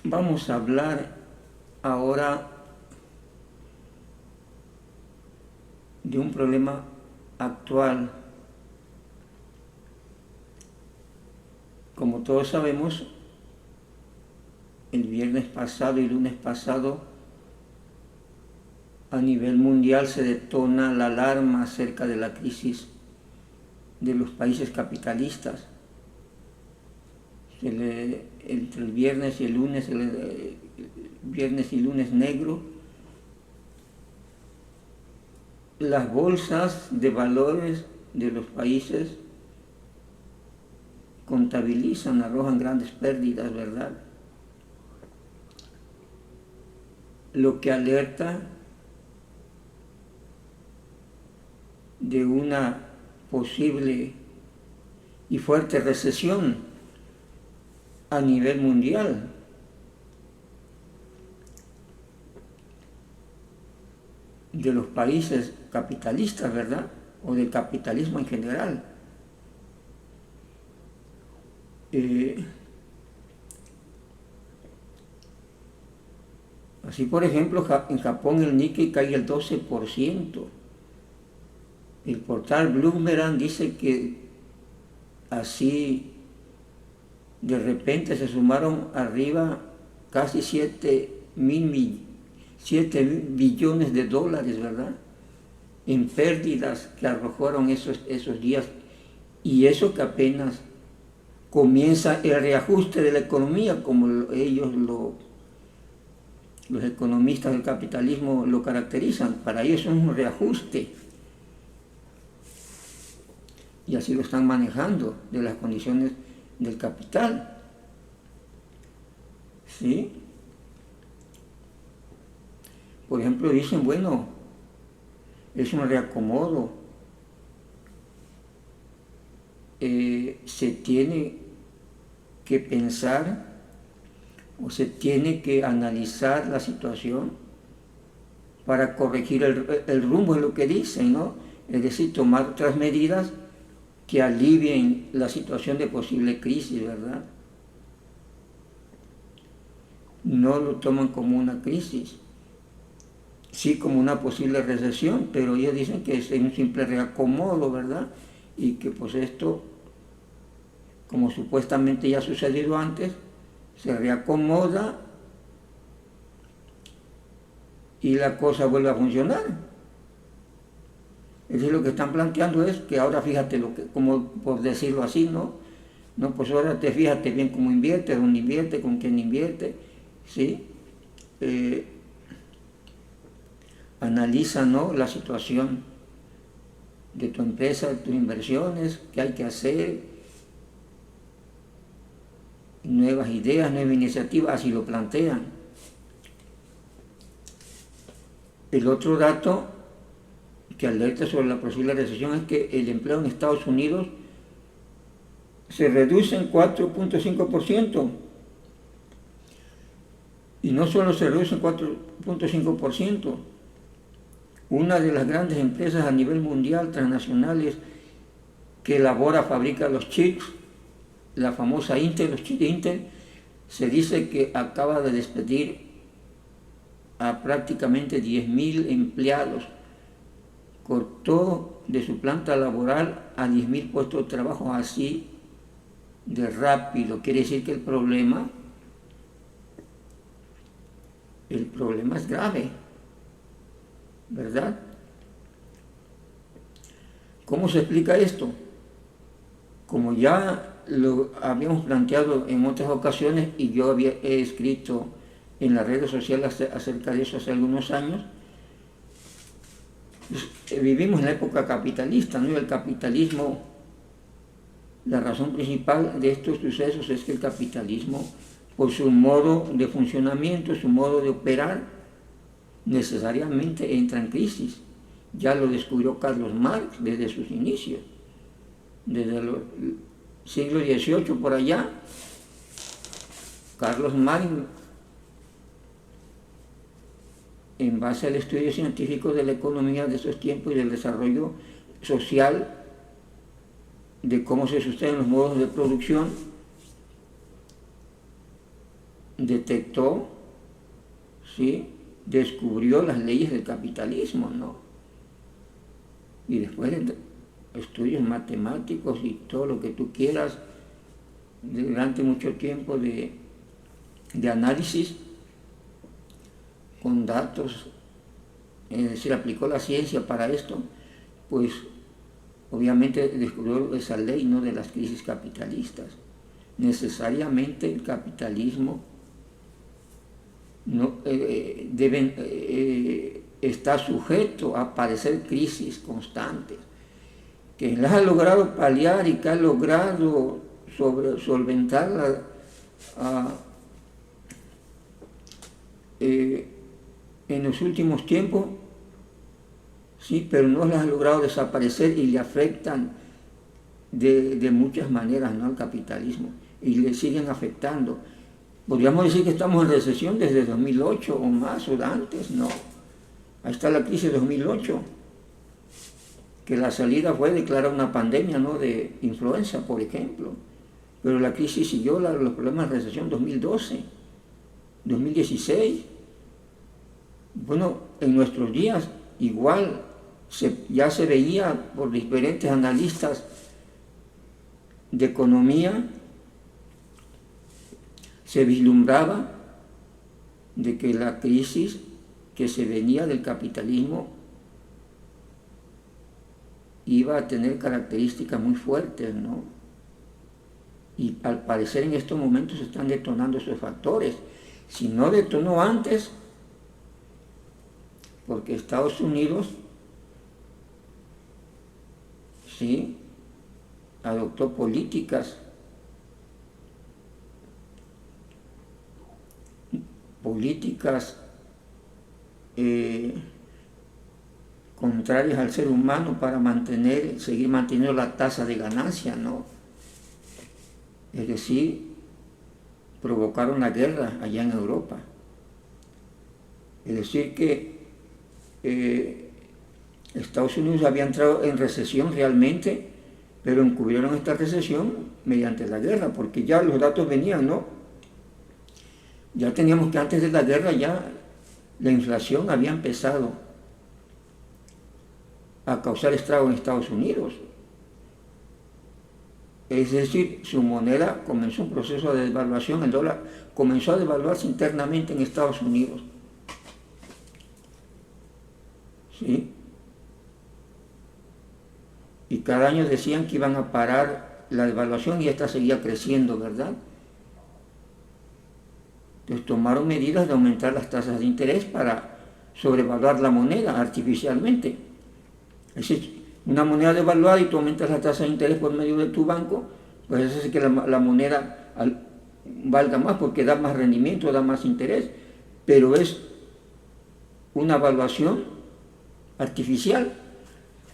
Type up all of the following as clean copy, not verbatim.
Vamos a hablar ahora de un problema actual. Como todos sabemos, el viernes pasado y lunes pasado a nivel mundial se detona la alarma acerca de la crisis de los países capitalistas. Entre el viernes y el lunes, viernes y lunes negro, las bolsas de valores de los países contabilizan, arrojan grandes pérdidas, ¿verdad? Lo que alerta de una posible y fuerte recesión a nivel mundial. De los países capitalistas, ¿verdad? O del capitalismo en general. Así, por ejemplo, en Japón el Nikkei cae el 12%. El portal Bloomberg dice que así de repente se sumaron arriba casi 7 billones de dólares, ¿verdad? En pérdidas que arrojaron esos días. Y eso que apenas comienza el reajuste de la economía, como los economistas del capitalismo lo caracterizan. Para ellos es un reajuste. Y así lo están manejando, de las condiciones del capital. ¿Sí? Por ejemplo, dicen, bueno, es un reacomodo. Se tiene que pensar o se tiene que analizar la situación para corregir el rumbo, es lo que dicen, ¿no? Es decir, tomar otras medidas que alivien la situación de posible crisis, ¿verdad? No lo toman como una crisis, sí como una posible recesión, pero ellos dicen que es un simple reacomodo, ¿verdad? Y que pues esto, como supuestamente ya ha sucedido antes, se reacomoda y la cosa vuelve a funcionar. Es decir, lo que están planteando es que ahora fíjate, como por decirlo así, no, pues ahora fíjate bien cómo invierte, dónde invierte, con quién invierte, ¿sí? Analiza, ¿no?, la situación de tu empresa, de tus inversiones, qué hay que hacer, nuevas ideas, nuevas iniciativas, así lo plantean. El otro dato que alerta sobre la posible recesión es que el empleo en Estados Unidos se reduce en 4.5%. Y no solo se reduce en 4.5%, una de las grandes empresas a nivel mundial, transnacionales, que fabrica los chips, la famosa Intel, los chips de Intel, se dice que acaba de despedir a prácticamente 10.000 empleados. Cortó de su planta laboral a 10.000 puestos de trabajo así de rápido. Quiere decir que el problema es grave, ¿verdad? ¿Cómo se explica esto? Como ya lo habíamos planteado en otras ocasiones y yo he escrito en las redes sociales acerca de eso hace algunos años, vivimos en la época capitalista, ¿no? Y el capitalismo, la razón principal de estos sucesos es que el capitalismo, por su modo de funcionamiento, su modo de operar, necesariamente entra en crisis. Ya lo descubrió Carlos Marx desde sus inicios, desde el siglo XVIII por allá. Carlos Marx, en base al estudio científico de la economía de esos tiempos y del desarrollo social, de cómo se sostienen los modos de producción, detectó, ¿sí?, descubrió las leyes del capitalismo, ¿no? Y después de estudios matemáticos y todo lo que tú quieras, durante mucho tiempo de análisis con datos, es decir, aplicó la ciencia para esto, pues obviamente descubrió esa ley, ¿no?, de las crisis capitalistas. Necesariamente el capitalismo no, está sujeto a padecer crisis constantes, que las ha logrado paliar y que ha logrado solventarla en los últimos tiempos, sí, pero no las ha logrado desaparecer y le afectan de muchas maneras, ¿no?, al capitalismo, y le siguen afectando. Podríamos decir que estamos en recesión desde 2008 o más, o antes, no. Ahí está la crisis de 2008, que la salida fue declarar una pandemia, ¿no?, de influenza, por ejemplo. Pero la crisis siguió, los problemas de recesión 2012, 2016. Bueno, en nuestros días igual ya se veía por diferentes analistas de economía, se vislumbraba de que la crisis que se venía del capitalismo iba a tener características muy fuertes, ¿no? Y al parecer en estos momentos se están detonando esos factores. Si no detonó antes, porque Estados Unidos, sí, adoptó políticas contrarias al ser humano para seguir manteniendo la tasa de ganancia, ¿no? Es decir, provocaron la guerra allá en Europa. Es decir que Estados Unidos había entrado en recesión realmente, pero encubrieron esta recesión mediante la guerra, porque ya los datos venían, ¿no? Ya teníamos que antes de la guerra ya la inflación había empezado a causar estrago en Estados Unidos. Es decir, su moneda comenzó un proceso de devaluación, el dólar comenzó a devaluarse internamente en Estados Unidos. ¿Sí? Y cada año decían que iban a parar la devaluación y esta seguía creciendo, ¿verdad? Entonces tomaron medidas de aumentar las tasas de interés para sobrevaluar la moneda artificialmente. Es decir, una moneda devaluada y tú aumentas la tasa de interés por medio de tu banco, pues eso hace que la moneda valga más porque da más rendimiento, da más interés, pero es una evaluación artificial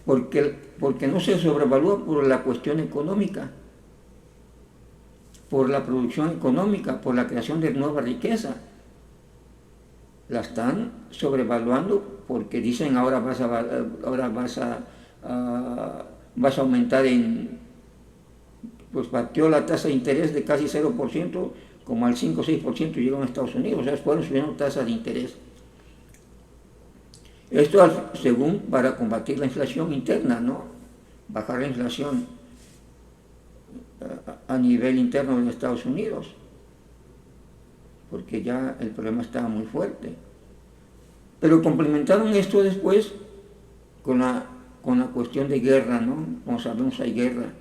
porque no se sobrevalúa por la cuestión económica, por la producción económica, por la creación de nueva riqueza. La están sobrevaluando porque dicen ahora vas a aumentar pues batió la tasa de interés de casi 0%, como al 5 o 6% llegó en Estados Unidos, o sea, fueron subiendo tasas de interés. Esto según para combatir la inflación interna, ¿no? Bajar la inflación a nivel interno de Estados Unidos, porque ya el problema estaba muy fuerte. Pero complementaron esto después con la cuestión de guerra, ¿no? Como sabemos, hay guerra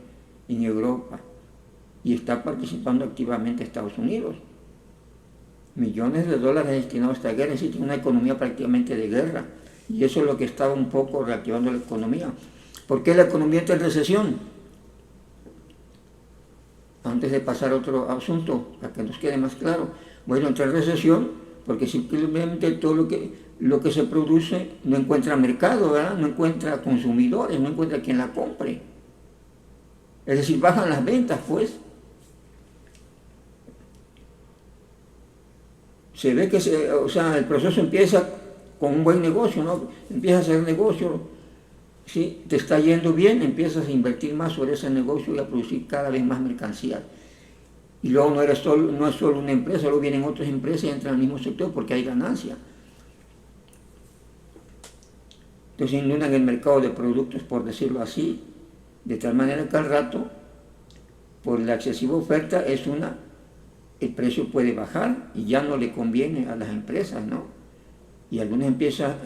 en Europa y está participando activamente Estados Unidos. Millones de dólares destinados a esta guerra, existe una economía prácticamente de guerra, y eso es lo que estaba un poco reactivando la economía. ¿Por qué la economía está en recesión? Antes de pasar a otro asunto, para que nos quede más claro, bueno, entra en recesión porque simplemente todo lo que se produce no encuentra mercado, ¿verdad? No encuentra consumidores, no encuentra quien la compre. Es decir, bajan las ventas, pues. Se ve que el proceso empieza con un buen negocio, ¿no? Empiezas a hacer negocio, ¿sí? Te está yendo bien, empiezas a invertir más sobre ese negocio y a producir cada vez más mercancías. Y luego no es solo una empresa, luego vienen otras empresas y entran al mismo sector porque hay ganancia. Entonces inundan el mercado de productos, por decirlo así, de tal manera que al rato, por la excesiva oferta, el precio puede bajar y ya no le conviene a las empresas, ¿no? Y algunas empresas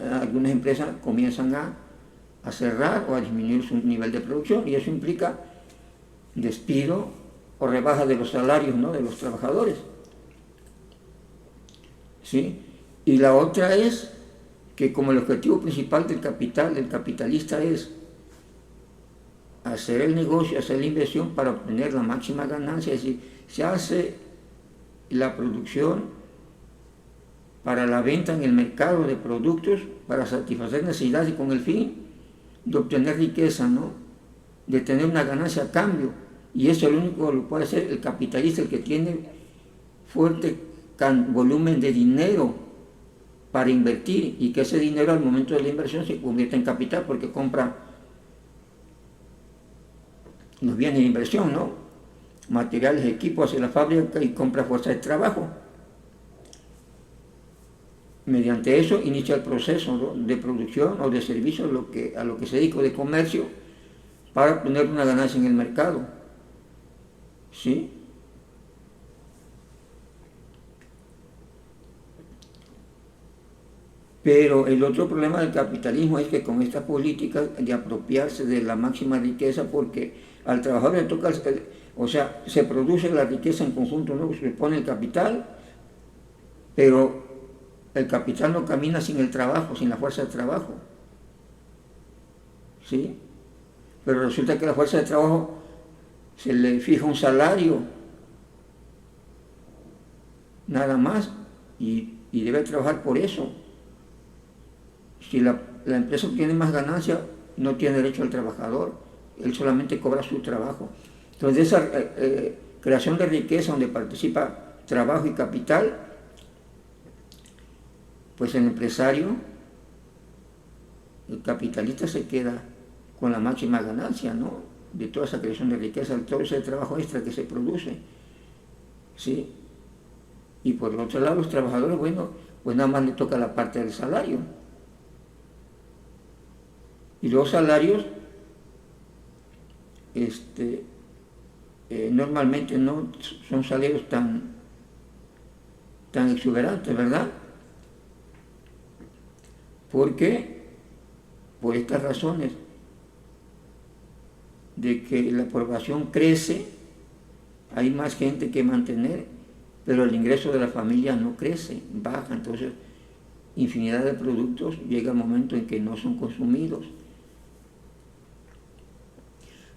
comienzan a cerrar o a disminuir su nivel de producción, y eso implica despido o rebaja de los salarios, ¿no?, de los trabajadores. ¿Sí? Y la otra es que, como el objetivo principal del capitalista es hacer el negocio, hacer la inversión para obtener la máxima ganancia, es decir, se hace la producción para la venta en el mercado de productos, para satisfacer necesidades y con el fin de obtener riqueza, ¿no?, de tener una ganancia a cambio. Y eso es lo único que lo puede hacer el capitalista, el que tiene fuerte volumen de dinero para invertir, y que ese dinero al momento de la inversión se convierte en capital porque compra los bienes de inversión, ¿no?, materiales, equipos, hace la fábrica y compra fuerza de trabajo. Mediante eso inicia el proceso, ¿no?, de producción o de servicio a lo que se dedica, de comercio, para obtener una ganancia en el mercado. ¿Sí? Pero el otro problema del capitalismo es que con esta política de apropiarse de la máxima riqueza, porque al trabajador le toca, o sea, se produce la riqueza en conjunto, ¿no?, se pone el capital, pero el capital no camina sin el trabajo, sin la fuerza de trabajo. ¿Sí? Pero resulta que la fuerza de trabajo se le fija un salario, nada más, y debe trabajar por eso. Si la empresa obtiene más ganancia, no tiene derecho al trabajador, él solamente cobra su trabajo. Entonces, esa creación de riqueza donde participa trabajo y capital, pues el empresario, el capitalista, se queda con la máxima ganancia, ¿no?, de toda esa creación de riqueza, de todo ese trabajo extra que se produce. ¿Sí? Y por el otro lado, los trabajadores, bueno, pues nada más le toca la parte del salario. Y los salarios normalmente no son salarios tan exuberantes, ¿verdad? ¿Por qué? Por estas razones, de que la población crece, hay más gente que mantener, pero el ingreso de la familia no crece, baja. Entonces, infinidad de productos llega el momento en que no son consumidos.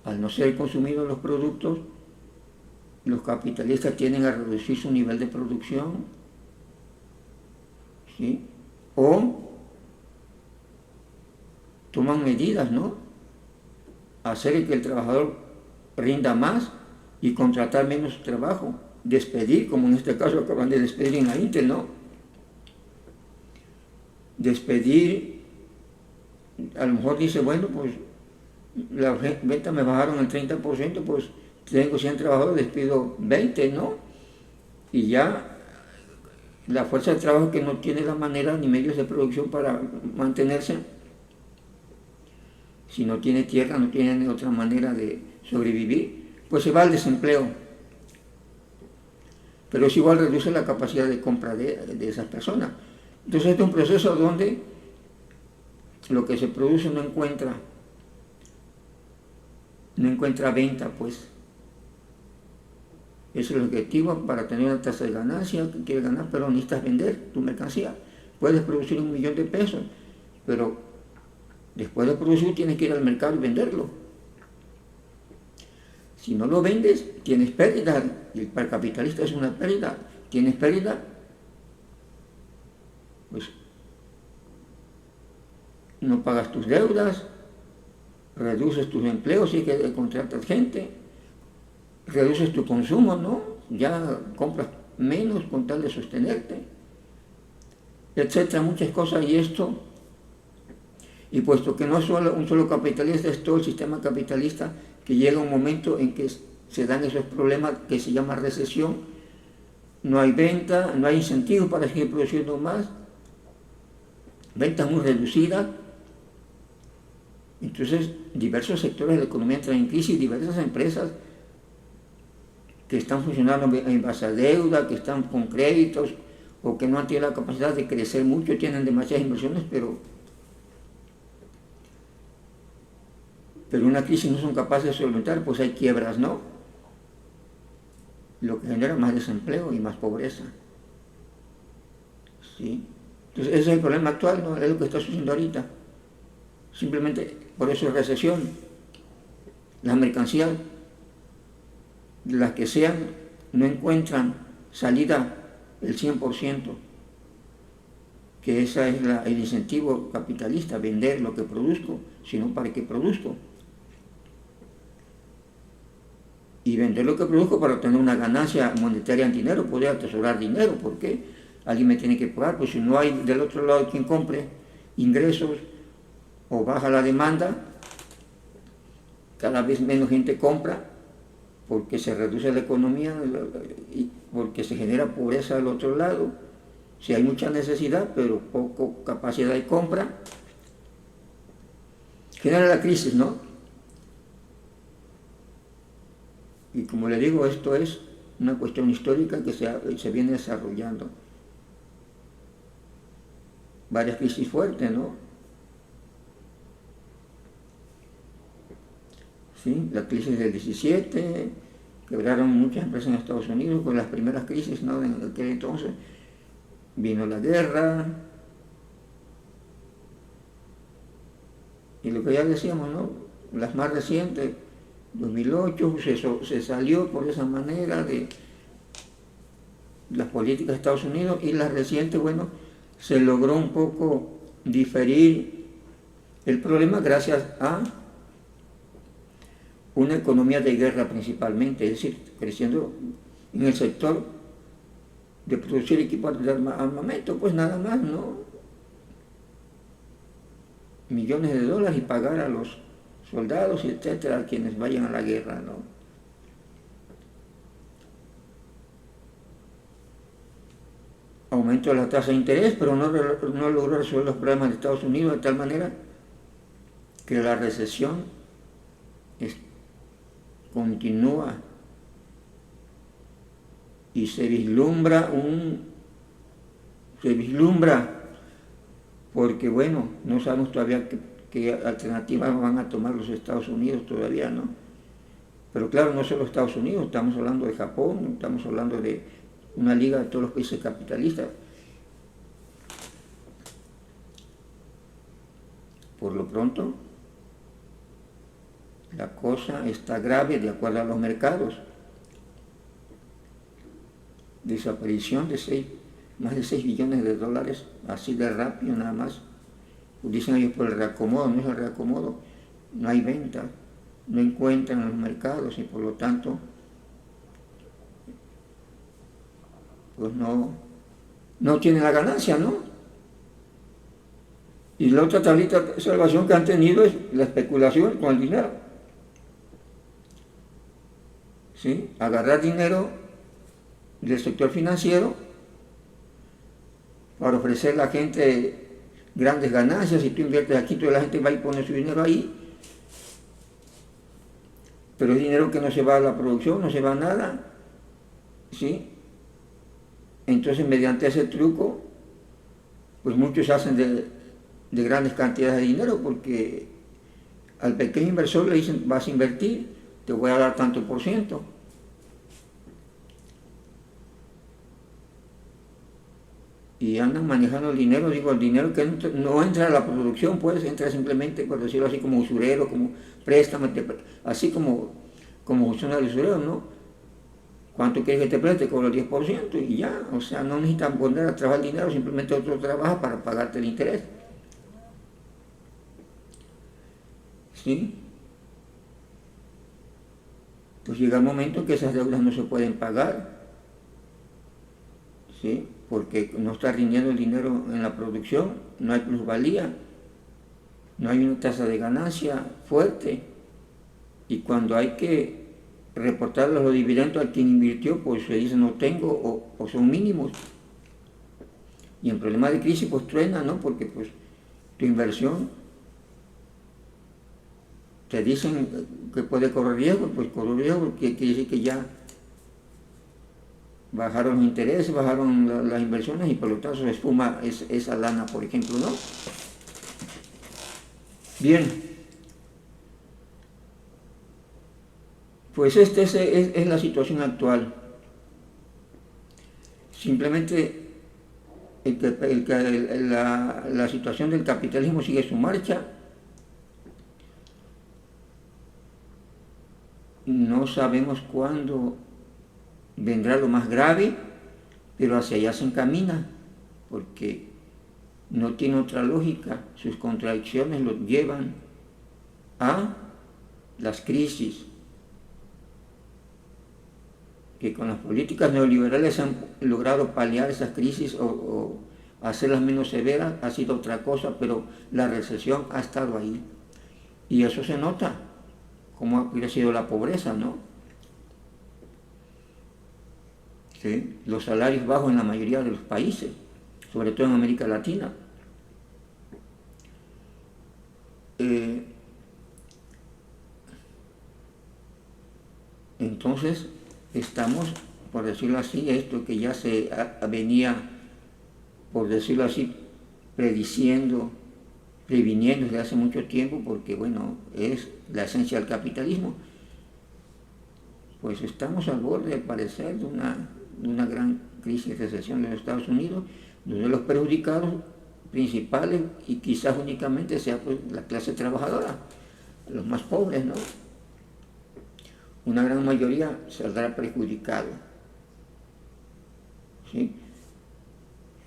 Al no ser consumidos los productos, los capitalistas tienden a reducir su nivel de producción, ¿sí?, o toman medidas, ¿no?, hacer que el trabajador rinda más y contratar menos trabajo, despedir, como en este caso acaban de despedir en la Intel, ¿no? Despedir, a lo mejor dice, bueno, pues las ventas me bajaron el 30%, pues tengo 100 trabajadores, despido 20, ¿no? Y ya la fuerza de trabajo, que no tiene la manera ni medios de producción para mantenerse, si no tiene tierra, no tiene otra manera de sobrevivir, pues se va al desempleo. Pero eso igual reduce la capacidad de compra de esas personas. Entonces este es un proceso donde lo que se produce no encuentra venta, pues. Ese es el objetivo para tener una tasa de ganancia que quieres ganar, pero necesitas vender tu mercancía. Puedes producir 1 millón de pesos, pero después de producir tienes que ir al mercado y venderlo. Si no lo vendes, tienes pérdida, y para el capitalista es una pérdida. Tienes pérdida, pues no pagas tus deudas, reduces tus empleos si es que contratas gente, reduces tu consumo, ¿no? Ya compras menos con tal de sostenerte, etcétera, muchas cosas. Y puesto que no es solo un solo capitalista, es todo el sistema capitalista, que llega un momento en que se dan esos problemas que se llama recesión, no hay venta, no hay incentivos para seguir produciendo más, ventas muy reducidas. Entonces, diversos sectores de la economía entran en crisis, diversas empresas que están funcionando en base a deuda, que están con créditos o que no han tenido la capacidad de crecer mucho, tienen demasiadas inversiones, pero una crisis no son capaces de solventar, pues hay quiebras, ¿no? Lo que genera más desempleo y más pobreza. ¿Sí? Entonces ese es el problema actual, ¿no? Es lo que está sucediendo ahorita. Simplemente por eso es recesión. Las mercancías, las que sean, no encuentran salida el 100%, que ese es el incentivo capitalista, vender lo que produzco, sino para qué produzco. Y vender lo que produzco para obtener una ganancia monetaria en dinero, poder atesorar dinero, porque alguien me tiene que pagar, pues si no hay del otro lado quien compre ingresos o baja la demanda, cada vez menos gente compra, porque se reduce la economía y porque se genera pobreza al otro lado. Si hay mucha necesidad, pero poco capacidad de compra, genera la crisis, ¿no? Y como le digo, esto es una cuestión histórica que se viene desarrollando. Varias crisis fuertes, ¿no? ¿Sí? La crisis del 17, quebraron muchas empresas en Estados Unidos con las primeras crisis, ¿no? En aquel entonces vino la guerra, y lo que ya decíamos, ¿no? Las más recientes, 2008, se salió por esa manera de las políticas de Estados Unidos, y las recientes, bueno, se logró un poco diferir el problema gracias a una economía de guerra principalmente, es decir, creciendo en el sector de producir equipos de armamento, pues nada más, ¿no? Millones de dólares y pagar a los soldados, etcétera, a quienes vayan a la guerra, ¿no? Aumento de la tasa de interés, pero no logró resolver los problemas de Estados Unidos de tal manera que la recesión continúa y se vislumbra porque bueno, no sabemos todavía qué alternativas van a tomar los Estados Unidos todavía, ¿no? Pero claro, no solo Estados Unidos, estamos hablando de Japón, estamos hablando de una liga de todos los países capitalistas. Por lo pronto, la cosa está grave de acuerdo a los mercados. Desaparición de más de 6 billones de dólares, así de rápido nada más. Dicen ellos por el reacomodo, no es el reacomodo, no hay venta, no encuentran en los mercados y por lo tanto, pues no tienen la ganancia, ¿no? Y la otra tablita de salvación que han tenido es la especulación con el dinero. ¿Sí? Agarrar dinero del sector financiero para ofrecer a la gente grandes ganancias. Si tú inviertes aquí, toda la gente va y pone su dinero ahí, pero es dinero que no se va a la producción, no se va a nada, ¿sí? Entonces, mediante ese truco, pues muchos hacen de grandes cantidades de dinero, porque al pequeño inversor le dicen: vas a invertir, te voy a dar tanto por ciento. Y andan manejando el dinero, el dinero que no entra a la producción, pues entra simplemente, por decirlo así, como usurero, como préstamo, así como funciona el usurero, ¿no? ¿Cuánto quieres que te preste? Cobro el 10% y ya, o sea, no necesitan poner a trabajar el dinero, simplemente otro trabaja para pagarte el interés. ¿Sí? Pues llega el momento en que esas deudas no se pueden pagar, ¿sí? Porque no está rindiendo el dinero en la producción, no hay plusvalía, no hay una tasa de ganancia fuerte, y cuando hay que reportar los dividendos al quien invirtió, pues se dice no tengo o son mínimos. Y en problemas de crisis pues truena, ¿no? Porque pues tu inversión te dicen que puede correr riesgo, pues correr riesgo quiere decir que ya bajaron los intereses, bajaron las inversiones y por lo tanto se esfuma esa lana, por ejemplo, ¿no? Bien, pues esta es la situación actual. Simplemente la situación del capitalismo sigue su marcha. No sabemos cuándo vendrá lo más grave, pero hacia allá se encamina, porque no tiene otra lógica. Sus contradicciones lo llevan a las crisis, que con las políticas neoliberales han logrado paliar esas crisis o hacerlas menos severas, ha sido otra cosa, pero la recesión ha estado ahí. Y eso se nota, como ha crecido la pobreza, ¿no? ¿Sí? Los salarios bajos en la mayoría de los países, sobre todo en América Latina. Entonces, estamos, por decirlo así, esto que ya se venía, por decirlo así, previniendo desde hace mucho tiempo, porque bueno, es la esencia del capitalismo, pues estamos al borde, al parecer, de una gran crisis de recesión en los Estados Unidos, donde los perjudicados principales, y quizás únicamente sea pues la clase trabajadora, los más pobres, ¿no? Una gran mayoría saldrá perjudicado. ¿Sí?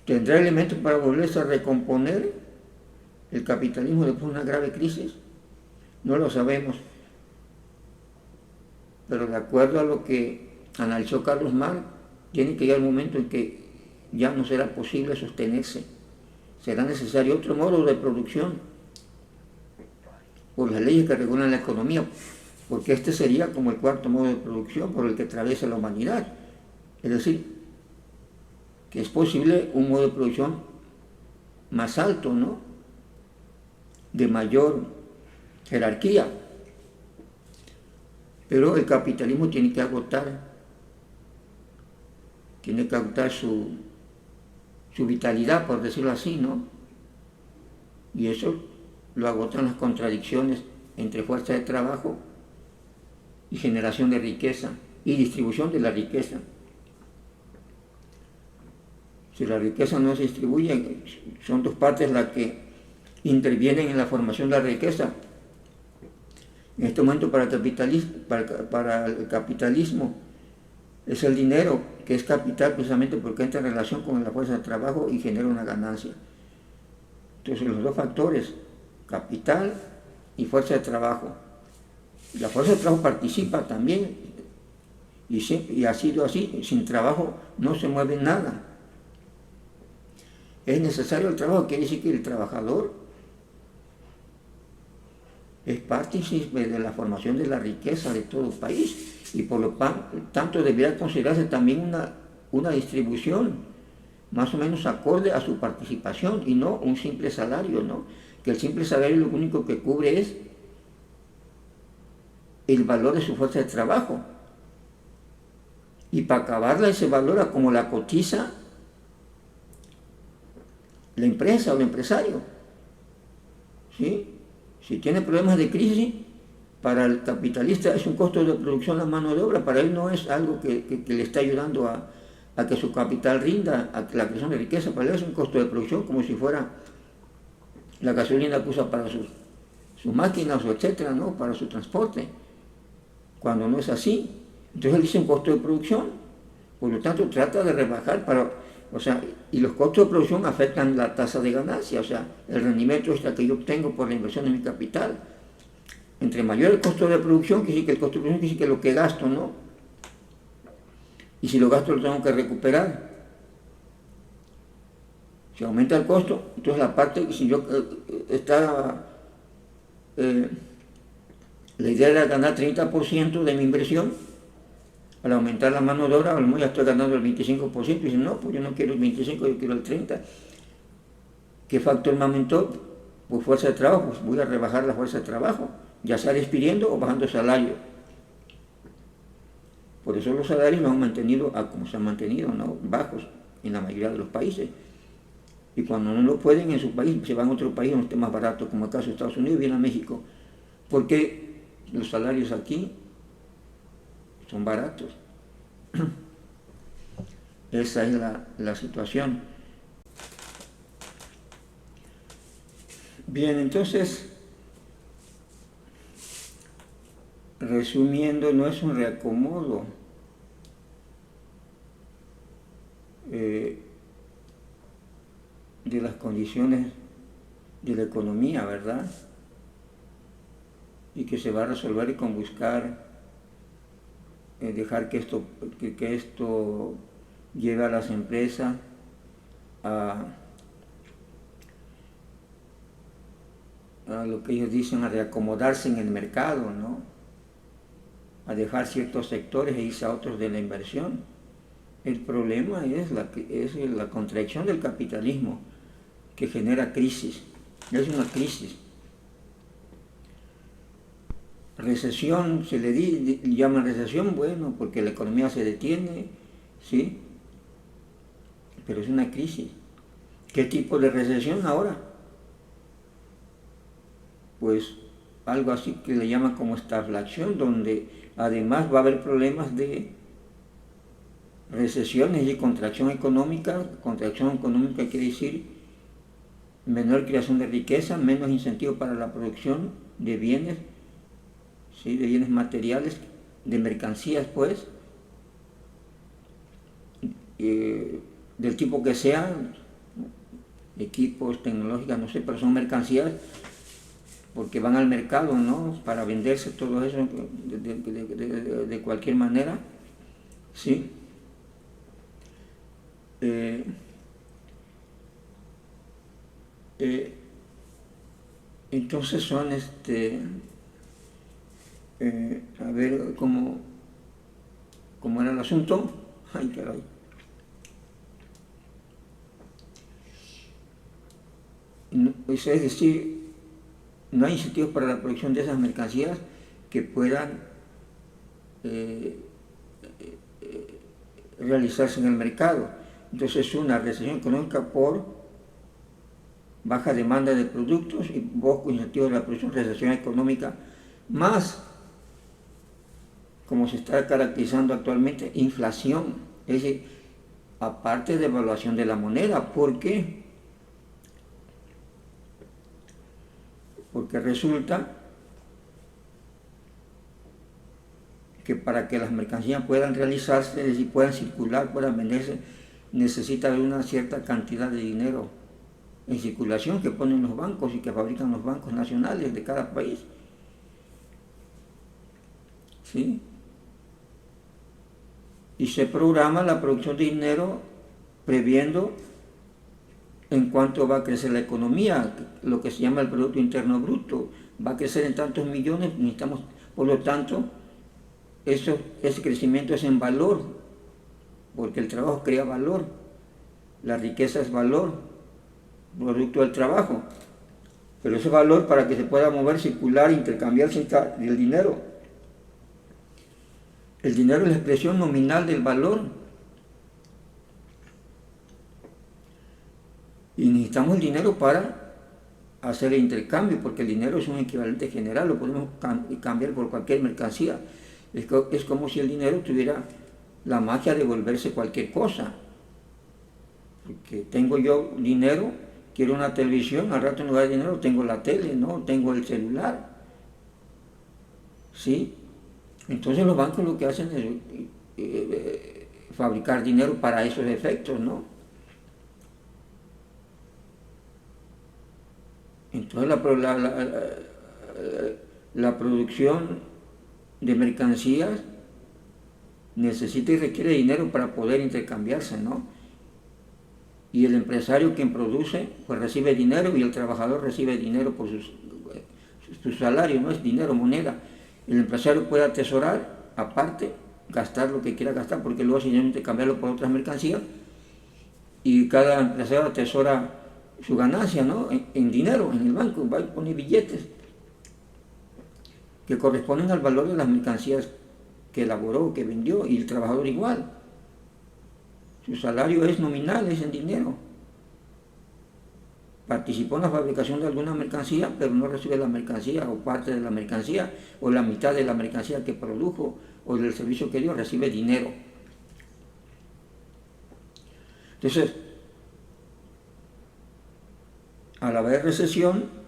¿Tendrá elementos para volverse a recomponer el capitalismo después de una grave crisis? No lo sabemos. Pero de acuerdo a lo que analizó Carlos Marx, tiene que llegar el momento en que ya no será posible sostenerse. Será necesario otro modo de producción por las leyes que regulan la economía, porque este sería como el cuarto modo de producción por el que atraviesa la humanidad. Es decir, que es posible un modo de producción más alto, ¿no? De mayor jerarquía. Pero el capitalismo tiene que agotar su vitalidad, por decirlo así, ¿no? Y eso lo agotan las contradicciones entre fuerza de trabajo y generación de riqueza y distribución de la riqueza. Si la riqueza no se distribuye, son dos partes las que intervienen en la formación de la riqueza. En este momento para el capitalismo es el dinero, que es capital precisamente porque entra en relación con la fuerza de trabajo y genera una ganancia. Entonces los dos factores, capital y fuerza de trabajo. La fuerza de trabajo participa también y ha sido así, sin trabajo no se mueve nada. Es necesario el trabajo, quiere decir que el trabajador es partícipe de la formación de la riqueza de todo el país y por lo tanto debería considerarse también una distribución más o menos acorde a su participación y no un simple salario, ¿no? Que el simple salario lo único que cubre es el valor de su fuerza de trabajo y para acabarla ese valor a como la cotiza la empresa o el empresario, ¿sí? Si tiene problemas de crisis, para el capitalista es un costo de producción la mano de obra, para él no es algo que le está ayudando a que su capital rinda, a la creación de riqueza, para él es un costo de producción como si fuera la gasolina que usa para sus máquinas o etcétera, ¿no? Para su transporte, cuando no es así. Entonces él dice un costo de producción, por lo tanto trata de rebajar y los costos de producción afectan la tasa de ganancia, o sea, el rendimiento extra que yo obtengo por la inversión en mi capital. Entre mayor el costo de producción, quiere decir que el costo de producción quiere decir que lo que gasto, ¿no? Y si lo gasto lo tengo que recuperar. Si aumenta el costo, entonces la parte, si yo la idea era ganar 30% de mi inversión, al aumentar la mano de obra, a lo mejor ya estoy ganando el 25%, y dicen, no, pues yo no quiero el 25%, yo quiero el 30%. ¿Qué factor me aumentó? Pues fuerza de trabajo, pues voy a rebajar la fuerza de trabajo, ya sea despidiendo o bajando salario. Por eso los salarios los han mantenido como se han mantenido, ¿no? Bajos en la mayoría de los países. Y cuando no lo pueden en su país, se van a otro país donde esté más barato, como el caso de Estados Unidos, vienen a México. Porque los salarios aquí son baratos. Esa es la situación. Bien, entonces, resumiendo, no es un reacomodo. De las condiciones de la economía, ¿verdad? Y que se va a resolver con buscar dejar que esto lleve a las empresas a lo que ellos dicen, a reacomodarse en el mercado, ¿no? A dejar ciertos sectores e irse a otros de la inversión. El problema es la contracción del capitalismo que genera crisis. Es una crisis. Recesión, se le llama recesión, bueno, porque la economía se detiene, ¿sí? Pero es una crisis. ¿Qué tipo de recesión ahora? Pues algo así que le llaman como estagflación, donde además va a haber problemas de recesiones y contracción económica. Contracción económica quiere decir menor creación de riqueza, menos incentivo para la producción de bienes, ¿sí? De bienes materiales, de mercancías, pues, del tipo que sean, equipos, tecnológicas, no sé, pero son mercancías porque van al mercado, ¿no? Para venderse todo eso de cualquier manera, ¿sí? Entonces son a ver cómo era el asunto. Ay, caray. Es decir, no hay incentivos para la producción de esas mercancías que puedan realizarse en el mercado. Entonces es una recesión económica por baja demanda de productos y poco incentivo de la producción, recesión económica, más, como se está caracterizando actualmente, inflación, es decir, aparte de devaluación de la moneda. ¿Por qué? Porque resulta que para que las mercancías puedan realizarse, es decir, puedan circular, puedan venderse, necesita haber una cierta cantidad de dinero en circulación que ponen los bancos y que fabrican los bancos nacionales de cada país. ¿Sí? Y se programa la producción de dinero previendo en cuánto va a crecer la economía, lo que se llama el Producto Interno Bruto. Va a crecer en tantos millones, necesitamos, por lo tanto, ese crecimiento es en valor, porque el trabajo crea valor, la riqueza es valor, producto del trabajo, pero ese valor, para que se pueda mover, circular, intercambiarse el dinero. El dinero es la expresión nominal del valor. Y necesitamos el dinero para hacer el intercambio, porque el dinero es un equivalente general, lo podemos cambiar por cualquier mercancía. Es como si el dinero tuviera la magia de volverse cualquier cosa. Porque tengo yo dinero, quiero una televisión, al rato en lugar de dinero tengo la tele, ¿no? Tengo el celular. ¿Sí? Entonces los bancos lo que hacen es fabricar dinero para esos efectos, ¿no? Entonces la producción de mercancías necesita y requiere dinero para poder intercambiarse, ¿no? Y el empresario, quien produce, pues recibe dinero, y el trabajador recibe dinero por su salario, no es dinero, moneda. El empresario puede atesorar, aparte, gastar lo que quiera gastar, porque luego simplemente cambiarlo por otras mercancías y cada empresario atesora su ganancia, ¿no? En dinero, en el banco, va a poner billetes que corresponden al valor de las mercancías que elaboró, que vendió, y el trabajador igual. Su salario es nominal, es en dinero. Participó en la fabricación de alguna mercancía, pero no recibe la mercancía o parte de la mercancía o la mitad de la mercancía que produjo o del servicio que dio, recibe dinero. Entonces, al haber recesión,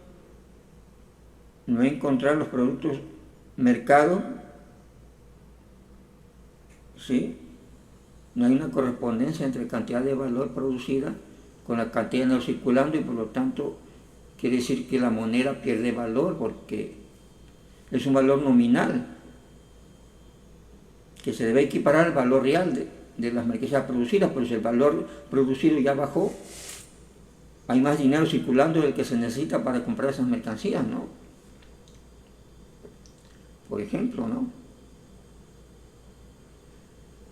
no encontrar los productos mercado, ¿sí? No hay una correspondencia entre cantidad de valor producida con la cantidad de dinero circulando y por lo tanto quiere decir que la moneda pierde valor porque es un valor nominal que se debe equiparar al valor real de las mercancías producidas, pero si el valor producido ya bajó, hay más dinero circulando del que se necesita para comprar esas mercancías, ¿no? Por ejemplo, ¿no?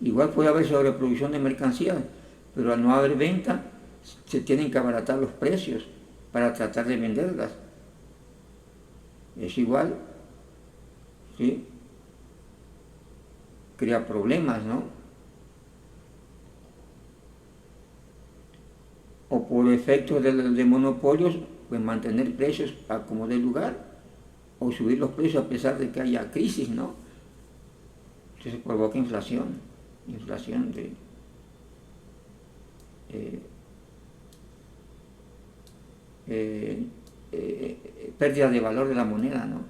Igual puede haber sobreproducción de mercancías, pero al no haber venta, se tienen que abaratar los precios para tratar de venderlas. Es igual, ¿sí? Crea problemas, ¿no? O por efectos de monopolios, pues mantener precios a como dé lugar, o subir los precios a pesar de que haya crisis, ¿no? Entonces provoca inflación de pérdida de valor de la moneda, ¿no?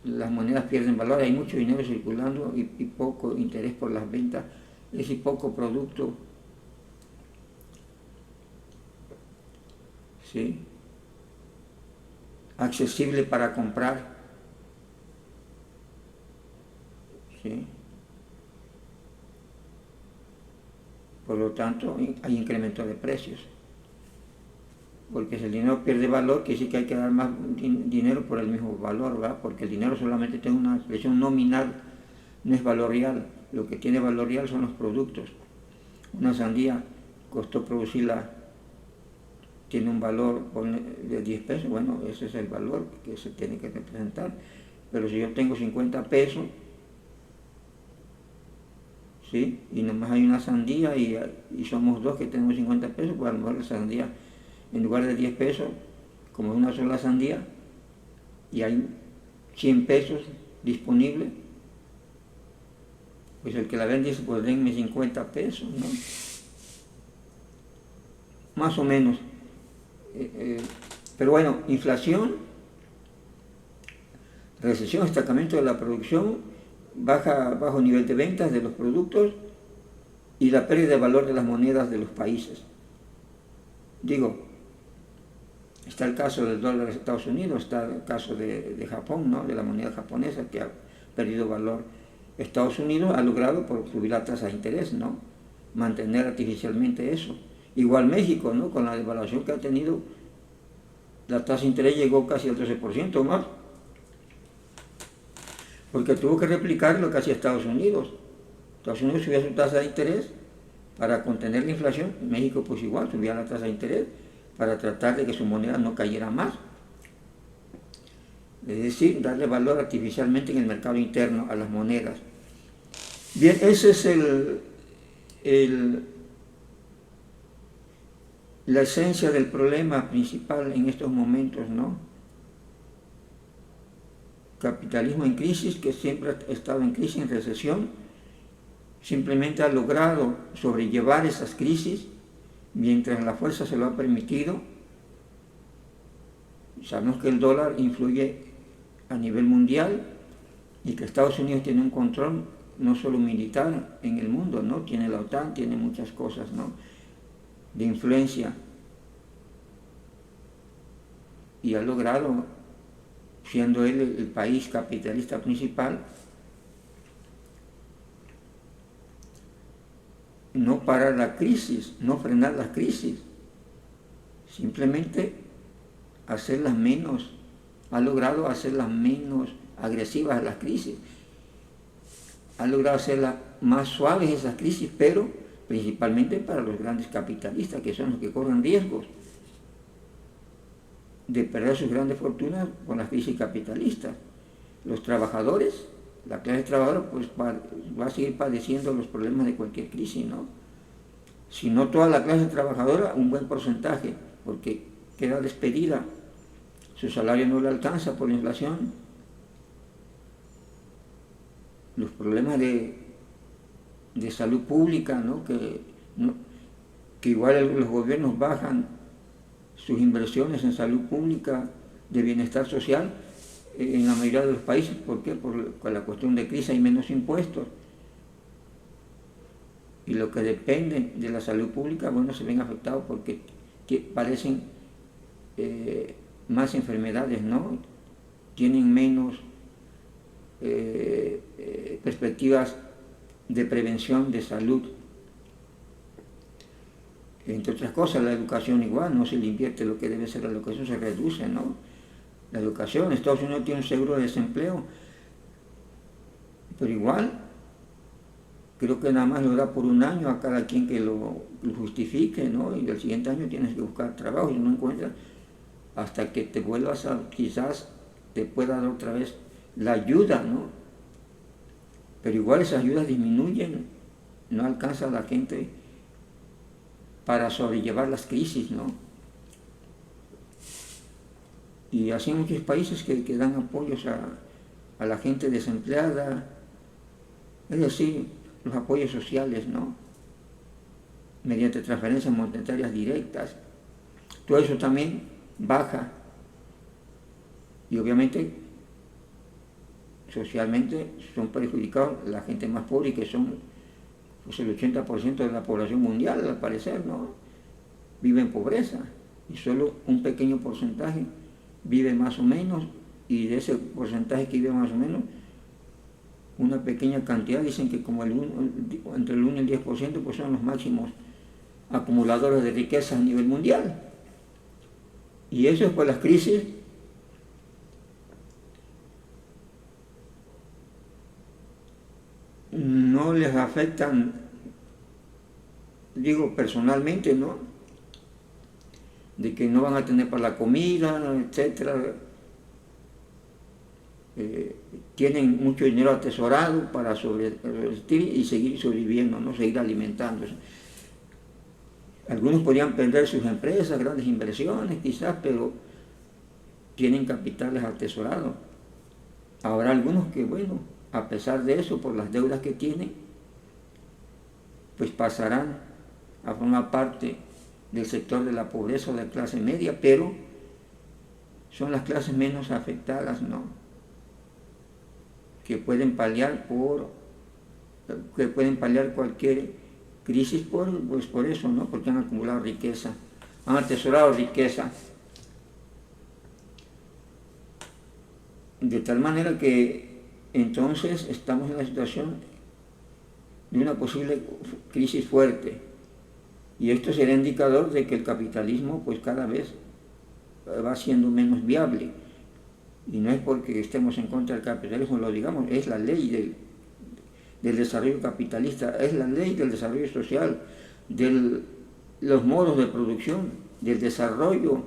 Las monedas pierden valor, hay mucho dinero circulando y poco interés por las ventas, es decir, poco producto, ¿sí? Accesible para comprar, ¿sí? Por lo tanto, hay incremento de precios. Porque si el dinero pierde valor, quiere decir que hay que dar más dinero por el mismo valor, ¿verdad? Porque el dinero solamente tiene una expresión nominal, no es valor real. Lo que tiene valor real son los productos. Una sandía costó producirla, tiene un valor de 10 pesos, bueno, ese es el valor que se tiene que representar. Pero si yo tengo 50 pesos, ¿sí? Y nomás hay una sandía y somos dos que tenemos 50 pesos, pues a lo mejor la sandía, en lugar de 10 pesos, como es una sola sandía, y hay 100 pesos disponibles, pues el que la vende dice, pues denme 50 pesos, ¿no? Más o menos. Pero bueno, inflación, recesión, estancamiento de la producción, bajo nivel de ventas de los productos y la pérdida de valor de las monedas de los países. Digo, está el caso del dólar de Estados Unidos, está el caso de Japón, ¿no? De la moneda japonesa que ha perdido valor. Estados Unidos ha logrado por subir la tasa de interés, ¿no? Mantener artificialmente eso. Igual México, ¿no? Con la devaluación que ha tenido, la tasa de interés llegó casi al 13% o más. Porque tuvo que replicar lo que hacía Estados Unidos. Estados Unidos subía su tasa de interés para contener la inflación. México pues igual subía la tasa de interés para tratar de que su moneda no cayera más. Es decir, darle valor artificialmente en el mercado interno a las monedas. Bien, ese es la esencia del problema principal en estos momentos, ¿no? Capitalismo en crisis, que siempre ha estado en crisis, en recesión, simplemente ha logrado sobrellevar esas crisis mientras la fuerza se lo ha permitido. Sabemos que el dólar influye a nivel mundial y que Estados Unidos tiene un control no solo militar en el mundo, ¿no? Tiene la OTAN, tiene muchas cosas, ¿no? De influencia, y ha logrado, siendo él el país capitalista principal, no parar la crisis, no frenar la crisis, simplemente hacerlas menos, ha logrado hacerlas menos agresivas a las crisis. ha logrado hacerlas más suaves esas crisis, pero principalmente para los grandes capitalistas, que son los que corren riesgos de perder sus grandes fortunas con las crisis capitalistas. Los trabajadores, la clase trabajadora, pues va a seguir padeciendo los problemas de cualquier crisis, ¿no? Si no toda la clase trabajadora, un buen porcentaje, porque queda despedida, su salario no le alcanza por la inflación, los problemas de salud pública, ¿no? Que igual los gobiernos bajan sus inversiones en salud pública, de bienestar social, en la mayoría de los países. ¿Por qué? Por la cuestión de crisis hay menos impuestos. Y lo que depende de la salud pública, bueno, se ven afectados porque padecen más enfermedades, ¿no? Tienen menos perspectivas de prevención de salud. Entre otras cosas, la educación igual, no se le invierte lo que debe ser la educación, se reduce, ¿no? La educación, Estados Unidos tiene un seguro de desempleo, pero igual, creo que nada más lo da por un año a cada quien que lo justifique, ¿no? Y el siguiente año tienes que buscar trabajo y no encuentras hasta que te vuelvas a, quizás te pueda dar otra vez la ayuda, ¿no? Pero igual esas ayudas disminuyen, no alcanza a la gente para sobrellevar las crisis, ¿no? Y así hay muchos países que dan apoyos a la gente desempleada, es decir, los apoyos sociales, ¿no? Mediante transferencias monetarias directas. Todo eso también baja. Y obviamente, socialmente, son perjudicados la gente más pobre, que son pues, el 80% de la población mundial, al parecer, ¿no? Vive en pobreza. Y solo un pequeño porcentaje vive más o menos, y de ese porcentaje que vive más o menos, una pequeña cantidad, dicen que como entre el 1 y el 10%, pues son los máximos acumuladores de riqueza a nivel mundial. Y eso es por las crisis no les afectan, digo personalmente, ¿no? De que no van a tener para la comida, etcétera. Tienen mucho dinero atesorado para sobrevivir y seguir sobreviviendo, no seguir alimentándose. Algunos podrían perder sus empresas, grandes inversiones quizás, pero tienen capitales atesorados. Habrá algunos que, bueno, a pesar de eso, por las deudas que tienen, pues pasarán a formar parte del sector de la pobreza o de clase media, pero son las clases menos afectadas, ¿no? Que pueden paliar cualquier crisis por eso, ¿no? Porque han acumulado riqueza, han atesorado riqueza. De tal manera que entonces estamos en la situación de una posible crisis fuerte. Y esto será indicador de que el capitalismo pues cada vez va siendo menos viable. Y no es porque estemos en contra del capitalismo, lo digamos, es la ley del desarrollo capitalista, es la ley del desarrollo social, de los modos de producción, del desarrollo,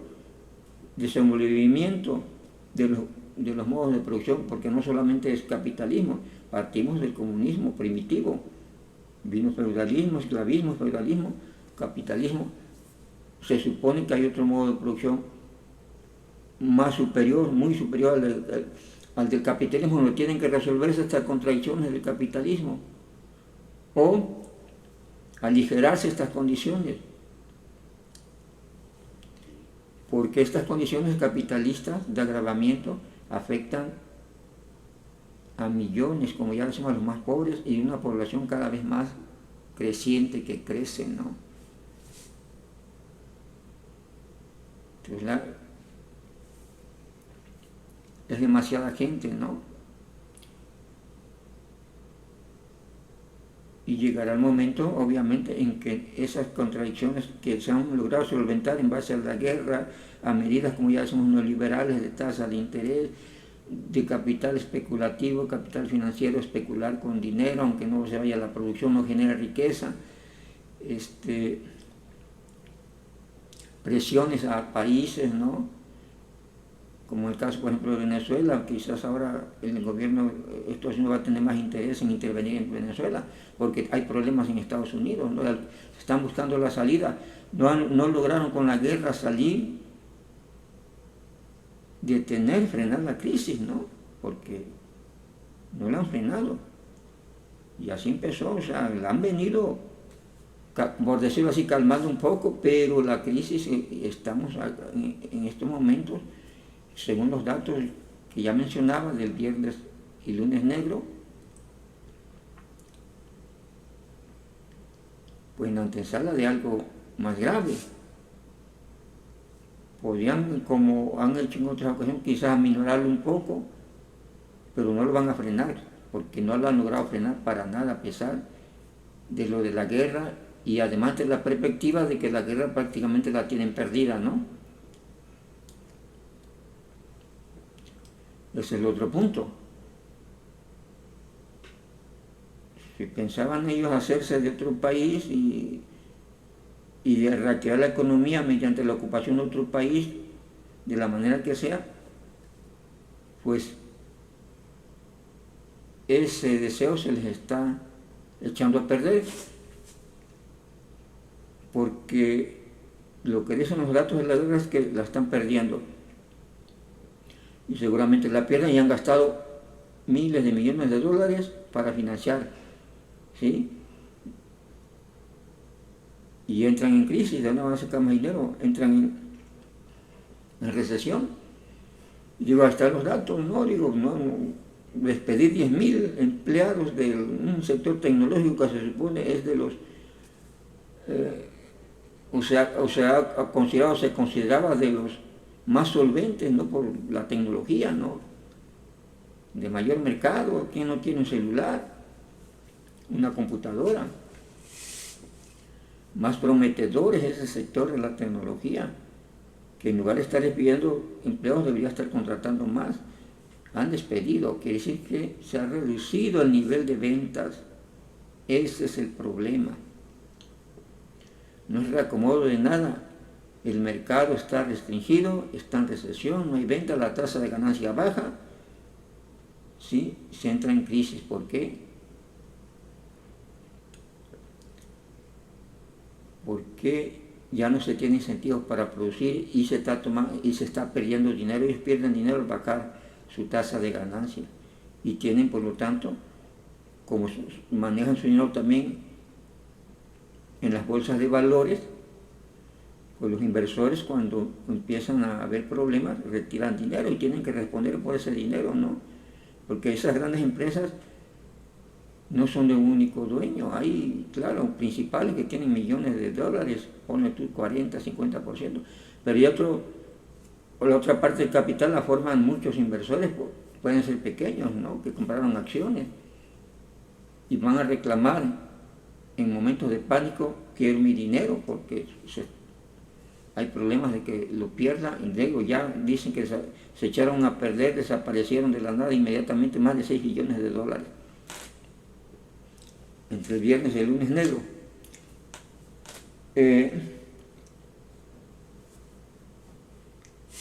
desenvolvimiento de los modos de producción, porque no solamente es capitalismo, partimos del comunismo primitivo, vino feudalismo, esclavismo, feudalismo, capitalismo. Se supone que hay otro modo de producción más superior, muy superior al del capitalismo, no tienen que resolverse estas contradicciones del capitalismo o aligerarse estas condiciones, porque estas condiciones capitalistas de agravamiento afectan a millones, como ya decimos, a los más pobres, y una población cada vez más creciente que crece, ¿no? Entonces, es demasiada gente, ¿no? Y llegará el momento, obviamente, en que esas contradicciones que se han logrado solventar en base a la guerra, a medidas, como ya decimos, neoliberales de tasa de interés, de capital especulativo, capital financiero, especular con dinero, aunque no se vaya a la producción, no genera riqueza, presiones a países, ¿no? Como el caso, por ejemplo, de Venezuela. Quizás ahora el gobierno estos años va a tener más interés en intervenir en Venezuela, porque hay problemas en Estados Unidos, ¿no? Están buscando la salida, no lograron con la guerra salir, detener, frenar la crisis, ¿no? Porque no la han frenado. Y así empezó, o sea, la han venido, por decirlo así, calmando un poco, pero la crisis, estamos en estos momentos, según los datos que ya mencionaba del viernes y lunes negro, pues en la antesala de algo más grave. Podrían, como han hecho en otras ocasiones, quizás aminorarlo un poco, pero no lo van a frenar, porque no lo han logrado frenar para nada, a pesar de lo de la guerra, y además de la perspectiva de que la guerra prácticamente la tienen perdida, ¿no? Ese es el otro punto. Si pensaban ellos hacerse de otro país y de reactivar la economía mediante la ocupación de otro país, de la manera que sea, pues ese deseo se les está echando a perder, porque lo que dicen los datos de la guerra es que la están perdiendo, y seguramente la pierden, y han gastado miles de millones de dólares para financiar, ¿sí? Y entran en crisis. ¿De dónde van a sacar más dinero? Entran en recesión. Digo, ahí están los datos, ¿no? Digo, no, despedir 10.000 empleados de un sector tecnológico que se supone es de los, se consideraba de los más solventes, ¿no? Por la tecnología, ¿no? De mayor mercado. ¿Quién no tiene un celular, una computadora? Más prometedor es ese sector de la tecnología, que en lugar de estar despidiendo empleados debería estar contratando más. Han despedido, quiere decir que se ha reducido el nivel de ventas. Ese es el problema. No es reacomodo de nada. El mercado está restringido, está en recesión, no hay venta, la tasa de ganancia baja, ¿sí? Se entra en crisis. ¿Por qué? Porque ya no se tiene incentivos para producir y se está perdiendo dinero. Ellos pierden dinero al bajar su tasa de ganancia, y tienen, por lo tanto, como manejan su dinero también en las bolsas de valores, pues los inversores, cuando empiezan a haber problemas, retiran dinero y tienen que responder por ese dinero, ¿no? Porque esas grandes empresas no son de un único dueño. Hay, claro, principales que tienen millones de dólares, ponle tú 40, 50%, pero la otra parte del capital la forman muchos inversores, pueden ser pequeños, ¿no? Que compraron acciones y van a reclamar en momentos de pánico: quiero mi dinero, porque hay problemas de que lo pierda. Y luego ya dicen que se echaron a perder, desaparecieron de la nada inmediatamente más de 6 billones de dólares entre el viernes y el lunes negro.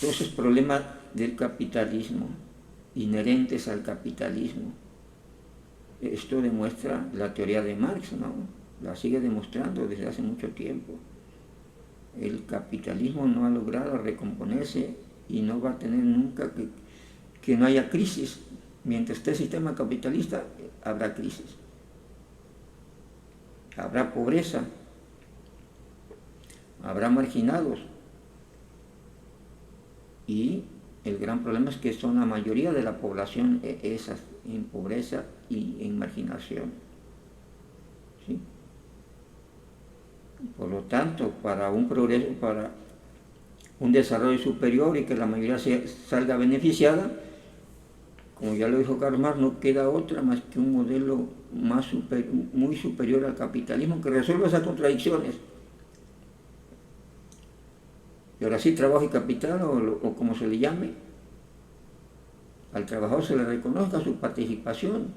Entonces, problemas del capitalismo, inherentes al capitalismo. Esto demuestra la teoría de Marx, ¿no? La sigue demostrando desde hace mucho tiempo. El capitalismo no ha logrado recomponerse y no va a tener nunca que no haya crisis. Mientras esté el sistema capitalista, habrá crisis. Habrá pobreza, habrá marginados, y el gran problema es que son la mayoría de la población esas en pobreza y en marginación, ¿sí? Por lo tanto, para un progreso, para un desarrollo superior y que la mayoría salga beneficiada, como ya lo dijo Karl Marx, no queda otra más que un modelo muy superior al capitalismo, que resuelva esas contradicciones. Y ahora sí, trabajo y capital, o como se le llame, al trabajador se le reconozca su participación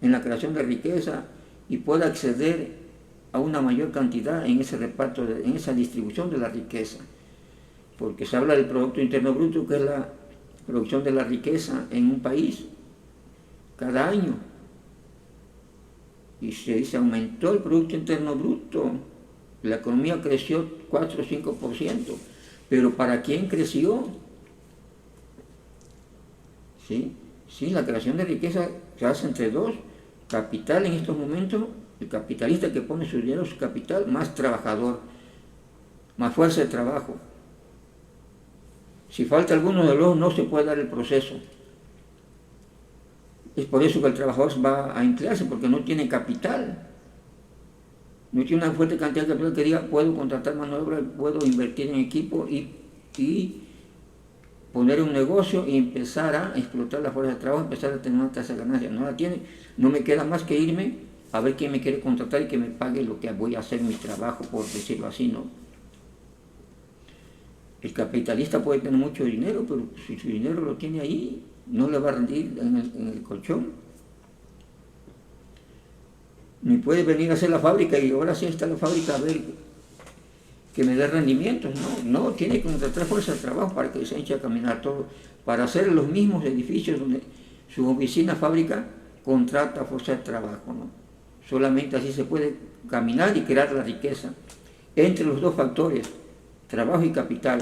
en la creación de riqueza y pueda acceder a una mayor cantidad en ese reparto, en esa distribución de la riqueza. Porque se habla del Producto Interno Bruto, que es la producción de la riqueza en un país cada año. Y se dice, aumentó el Producto Interno Bruto, la economía creció 4 o 5%, pero ¿para quién creció? ¿Sí? Sí, la creación de riqueza se hace entre dos: capital en estos momentos, el capitalista que pone su dinero, su capital, más trabajador, más fuerza de trabajo. Si falta alguno de los dos, no se puede dar el proceso. Es por eso que el trabajador va a emplearse, porque no tiene capital. No tiene una fuerte cantidad de capital que diga, puedo contratar mano de obra, puedo invertir en equipo y poner un negocio y empezar a explotar la fuerza de trabajo, empezar a tener una tasa de ganancia. No la tiene, no me queda más que irme a ver quién me quiere contratar y que me pague lo que voy a hacer mi trabajo, por decirlo así, ¿no? El capitalista puede tener mucho dinero, pero si su dinero lo tiene ahí, no le va a rendir en el colchón. Ni puede venir a hacer la fábrica y ahora sí está la fábrica a ver que me dé rendimientos. No, tiene que contratar fuerza de trabajo para que se eche a caminar todo. Para hacer los mismos edificios donde su oficina, fábrica, contrata fuerza de trabajo, ¿no? Solamente así se puede caminar y crear la riqueza. Entre los dos factores, trabajo y capital.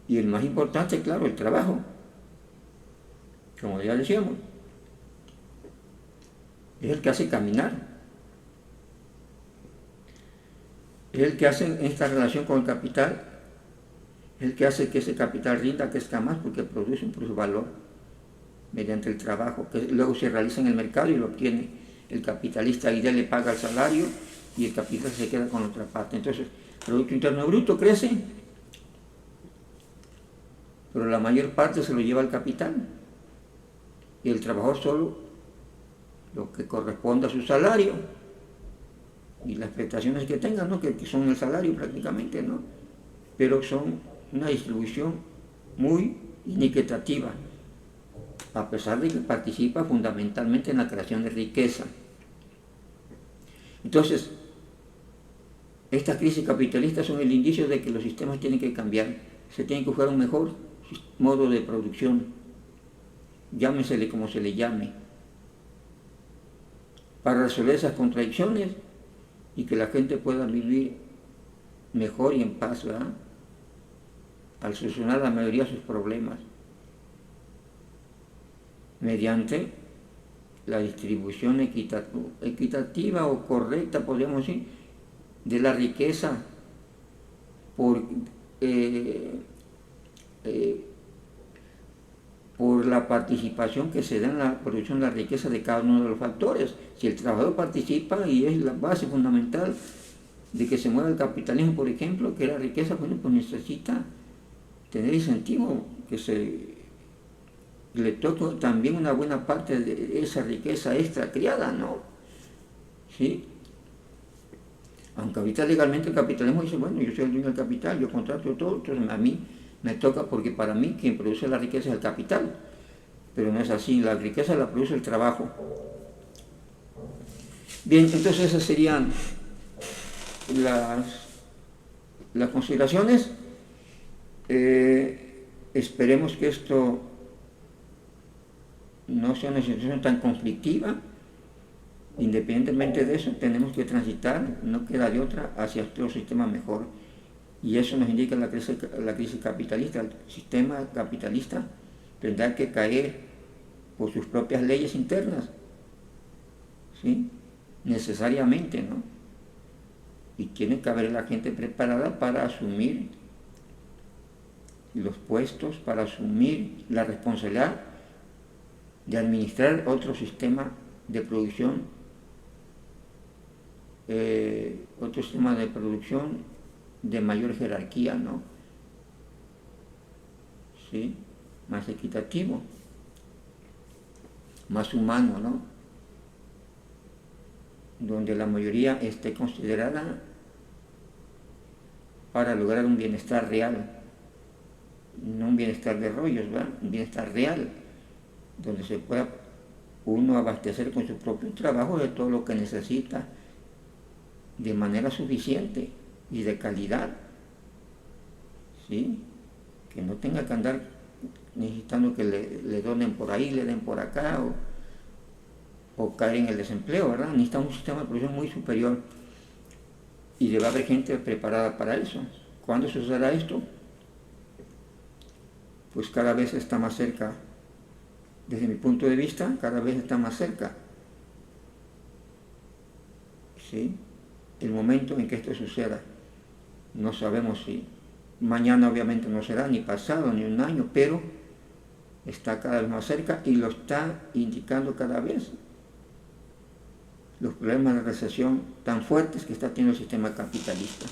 Y el más importante, claro, el trabajo. Como ya decíamos, es el que hace caminar. Es el que hace esta relación con el capital, es el que hace que ese capital rinda, crezca más, porque produce un plusvalor mediante el trabajo, que luego se realiza en el mercado y lo obtiene el capitalista, y de él le paga el salario y el capitalista se queda con la otra parte. Entonces, el Producto Interno Bruto crece, pero la mayor parte se lo lleva el capital y el trabajador solo lo que corresponde a su salario y las prestaciones que tengan, ¿no? que son el salario prácticamente, ¿no? Pero son una distribución muy inequitativa, a pesar de que participa fundamentalmente en la creación de riqueza. Entonces, estas crisis capitalistas son el indicio de que los sistemas tienen que cambiar, se tiene que buscar un mejor modo de producción, llámesele como se le llame, para resolver esas contradicciones y que la gente pueda vivir mejor y en paz, ¿verdad? Al solucionar la mayoría de sus problemas, mediante la distribución equitativa o correcta, podríamos decir, de la riqueza por la participación que se da en la producción de la riqueza de cada uno de los factores. Si el trabajador participa y es la base fundamental de que se mueva el capitalismo, por ejemplo, que la riqueza, bueno, pues necesita tener incentivo, que le toque también una buena parte de esa riqueza extra creada, ¿no? ¿Sí? Aunque ahorita legalmente el capitalismo dice, bueno, yo soy el dueño del capital, yo contrato todo, entonces a mí me toca, porque para mí quien produce la riqueza es el capital. Pero no es así, la riqueza la produce el trabajo. Bien, entonces esas serían las consideraciones. Esperemos que esto no sea una situación tan conflictiva. Independientemente de eso, tenemos que transitar, no queda de otra, hacia otro sistema mejor. Y eso nos indica la crisis capitalista. El sistema capitalista tendrá que caer por sus propias leyes internas, ¿sí? Necesariamente, ¿no? Y tiene que haber la gente preparada para asumir los puestos, para asumir la responsabilidad de administrar otro sistema de producción, de mayor jerarquía, ¿no? ¿Sí? Más equitativo, más humano, ¿no? Donde la mayoría esté considerada para lograr un bienestar real, no un bienestar de rollos, ¿verdad? Un bienestar real, donde se pueda uno abastecer con su propio trabajo de todo lo que necesita de manera suficiente y de calidad, ¿sí? Que no tenga que andar necesitando que le donen por ahí, le den por acá, o caer en el desempleo, ¿verdad? Necesitamos un sistema de producción muy superior y debe haber gente preparada para eso. ¿Cuándo sucederá esto? Pues cada vez está más cerca, desde mi punto de vista, cada vez está más cerca, ¿sí? El momento en que esto suceda. No sabemos si mañana obviamente no será, ni pasado, ni un año, pero está cada vez más cerca y lo está indicando cada vez los problemas de recesión tan fuertes que está teniendo el sistema capitalista.